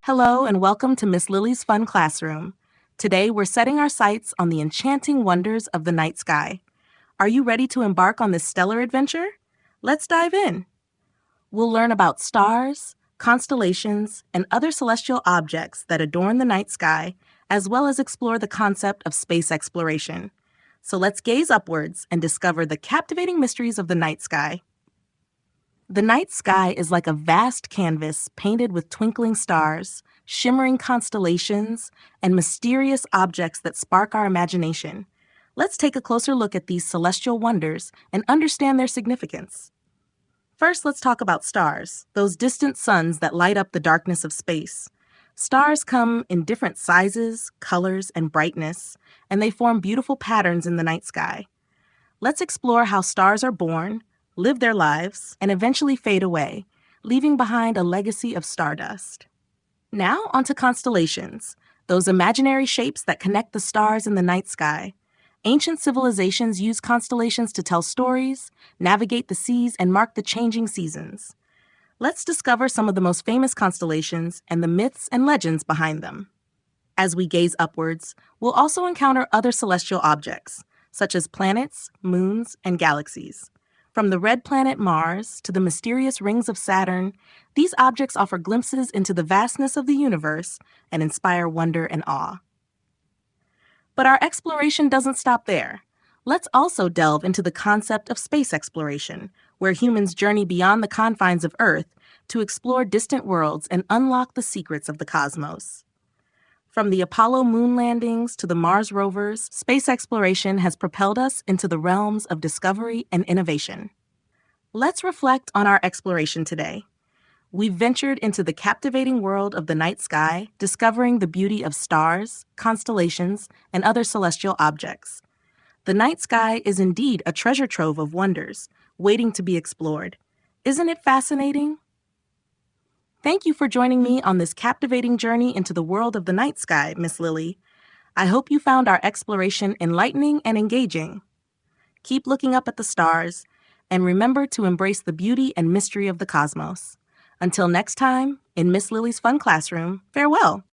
Hello and welcome to Miss Lily's Fun Classroom. Today we're setting our sights on the enchanting wonders of the night sky. Are you ready to embark on this stellar adventure? Let's dive in. We'll learn about stars, constellations, and other celestial objects that adorn the night sky, as well as explore the concept of space exploration. So let's gaze upwards and discover the captivating mysteries of the night sky. The night sky is like a vast canvas painted with twinkling stars, shimmering constellations, and mysterious objects that spark our imagination. Let's take a closer look at these celestial wonders and understand their significance. First, let's talk about stars, those distant suns that light up the darkness of space. Stars come in different sizes, colors, and brightness, and they form beautiful patterns in the night sky. Let's explore how stars are born, live their lives, and eventually fade away, leaving behind a legacy of stardust. Now onto constellations, those imaginary shapes that connect the stars in the night sky. Ancient civilizations used constellations to tell stories, navigate the seas, and mark the changing seasons. Let's discover some of the most famous constellations and the myths and legends behind them. As we gaze upwards, we'll also encounter other celestial objects, such as planets, moons, and galaxies. From the red planet Mars to the mysterious rings of Saturn, these objects offer glimpses into the vastness of the universe and inspire wonder and awe. But our exploration doesn't stop there. Let's also delve into the concept of space exploration, where humans journey beyond the confines of Earth to explore distant worlds and unlock the secrets of the cosmos. From the Apollo moon landings to the Mars rovers, space exploration has propelled us into the realms of discovery and innovation. Let's reflect on our exploration today. We've ventured into the captivating world of the night sky, discovering the beauty of stars, constellations, and other celestial objects. The night sky is indeed a treasure trove of wonders, waiting to be explored. Isn't it fascinating? Thank you for joining me on this captivating journey into the world of the night sky, Miss Lily. I hope you found our exploration enlightening and engaging. Keep looking up at the stars, and remember to embrace the beauty and mystery of the cosmos. Until next time, in Miss Lily's Fun Classroom, farewell.